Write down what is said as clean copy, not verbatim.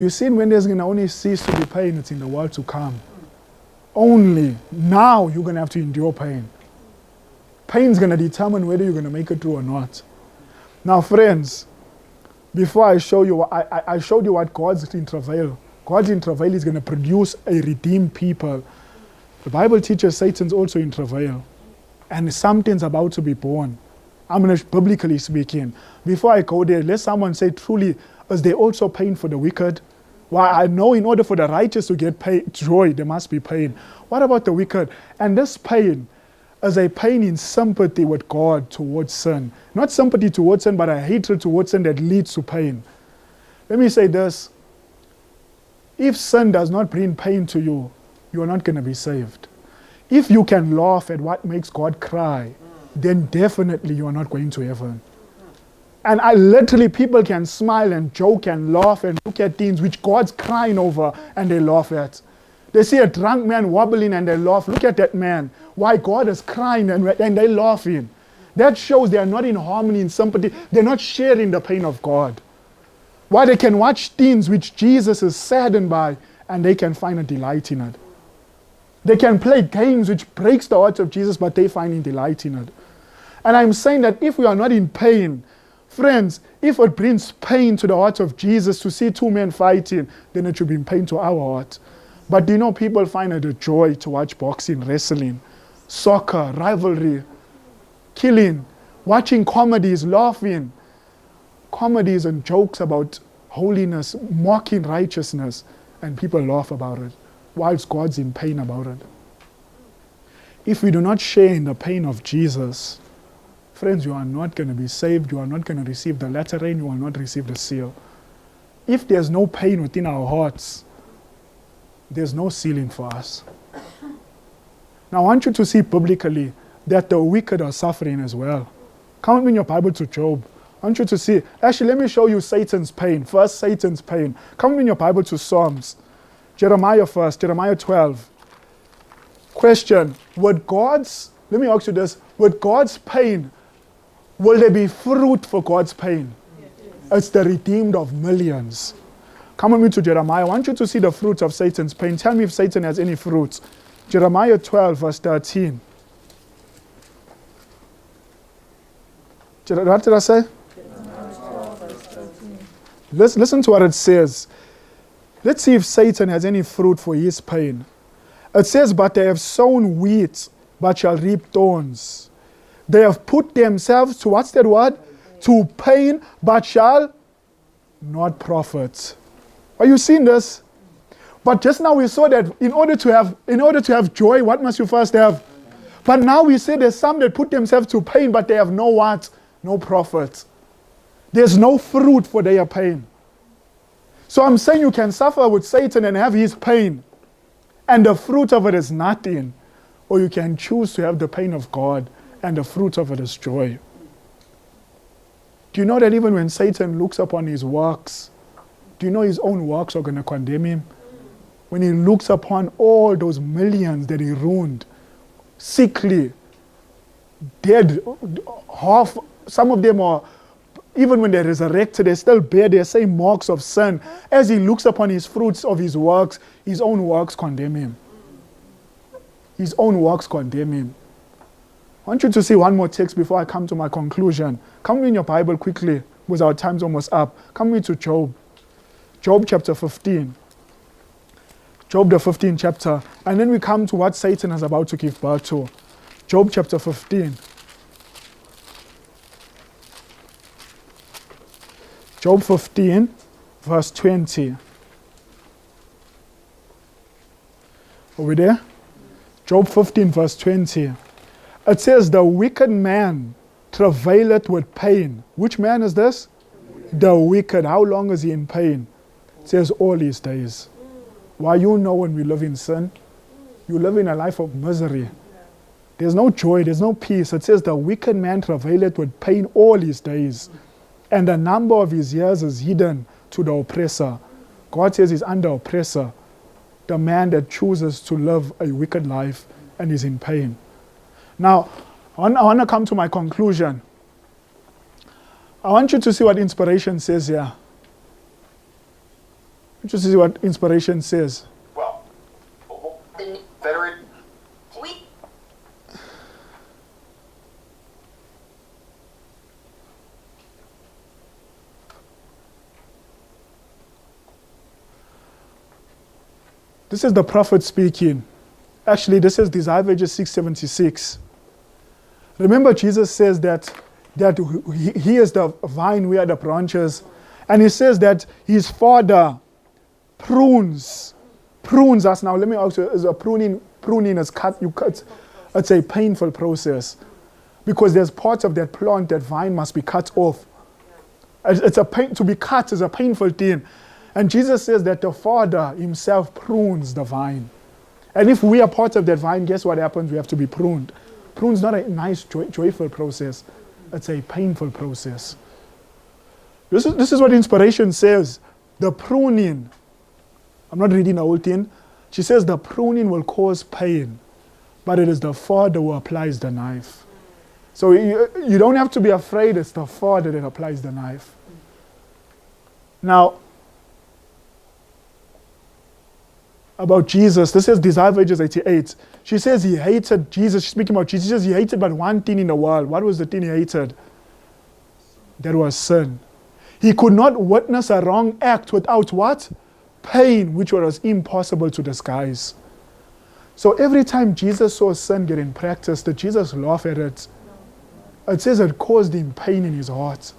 You see, when there's going to only cease to be pain, it's in the world to come. Only now you're going to have to endure pain. Pain's going to determine whether you're going to make it through or not. Now, friends, before I show you, I showed you what God's in travail. God's in travail is going to produce a redeemed people. The Bible teaches Satan's also in travail. And something's about to be born. I'm going to, biblically speaking. Before I go there, let someone say, truly, is there also pain for the wicked? Well, I know in order for the righteous to get joy, there must be pain. What about the wicked? And this pain is a pain in sympathy with God towards sin. Not sympathy towards sin, but a hatred towards sin that leads to pain. Let me say this. If sin does not bring pain to you, you are not going to be saved. If you can laugh at what makes God cry, then definitely you are not going to heaven. And literally, people can smile and joke and laugh and look at things which God's crying over and they laugh at. They see a drunk man wobbling and they laugh. Look at that man. Why? God is crying and they're laughing. That shows they are not in harmony, in sympathy. They're not sharing the pain of God. Why? They can watch things which Jesus is saddened by and they can find a delight in it. They can play games which breaks the heart of Jesus, but they find a delight in it. And I'm saying that if we are not in pain, friends, if it brings pain to the heart of Jesus to see two men fighting, then it should bring pain to our heart. But do you know, people find it a joy to watch boxing, wrestling, soccer, rivalry, killing, watching comedies, laughing. Comedies and jokes about holiness, mocking righteousness, and people laugh about it, whilst God's in pain about it. If we do not share in the pain of Jesus, friends, you are not going to be saved. You are not going to receive the latter rain. You will not receive the seal. If there's no pain within our hearts, there's no sealing for us. Now, I want you to see biblically that the wicked are suffering as well. Come with me in your Bible to Job. I want you to see. Actually, let me show you Satan's pain. First, Satan's pain. Come with me in your Bible to Psalms. Jeremiah first, Jeremiah 12. Question, let me ask you this, with God's pain, will there be fruit for God's pain? Yes. It's the redeemed of millions. Come with me to Jeremiah. I want you to see the fruits of Satan's pain. Tell me if Satan has any fruits. Jeremiah 12, verse 13. What did I say? 12, verse 13. Listen to what it says. Let's see if Satan has any fruit for his pain. It says, but they have sown wheat, but shall reap thorns. They have put themselves to, what's that word? To pain, but shall not profit. Are you seeing this? But just now we saw that in order to have joy, what must you first have? But now we say there's some that put themselves to pain, but they have no what? No profit. There's no fruit for their pain. So I'm saying you can suffer with Satan and have his pain, and the fruit of it is nothing. Or you can choose to have the pain of God, and the fruit of it is joy. Do you know that even when Satan looks upon his works, do you know his own works are going to condemn him? When he looks upon all those millions that he ruined, sickly, dead, some of them are, even when they're resurrected, they still bear their same marks of sin. As he looks upon his fruits of his works, his own works condemn him. His own works condemn him. I want you to see one more text before I come to my conclusion. Come in your Bible quickly, because our time's almost up. Come with to Job. Job chapter 15. Job the 15th chapter. And then we come to what Satan is about to give birth to. Job chapter 15. Job 15, verse 20. Are we there? Job 15, verse 20. It says, the wicked man travaileth with pain. Which man is this? The wicked. How long is he in pain? It says all his days. Why? You know, when we live in sin, you live in a life of misery. There's no joy, there's no peace. It says the wicked man travaileth with pain all his days, and the number of his years is hidden to the oppressor. God says he's under oppressor, the man that chooses to live a wicked life and is in pain. Now, I want to come to my conclusion. I want you to see what inspiration says here. Which is what inspiration says. Well, Federate. This is the prophet speaking. Actually, this is Desire Pages 676. Remember, Jesus says that he is the vine, we are the branches. And he says that his Father prunes us. Now, let me ask you, is a pruning is cut, it's a painful process. Because there's parts of that plant, that vine must be cut off. To be cut is a painful thing. And Jesus says that the Father himself prunes the vine. And if we are part of that vine, guess what happens? We have to be pruned. Prune is not a nice, joyful process. It's a painful process. This is what inspiration says. The pruning. I'm not reading the whole thing. She says the pruning will cause pain, but it is the Father who applies the knife. So you don't have to be afraid. It's the Father that applies the knife. Now, about Jesus, this is Desire Pages 88. She says he hated Jesus. She's speaking about Jesus. She says he hated but one thing in the world. What was the thing he hated? That was sin. He could not witness a wrong act without what? Pain, which was impossible to disguise. So every time Jesus saw sin getting practiced, did Jesus laugh at it? It says it caused him pain in his heart.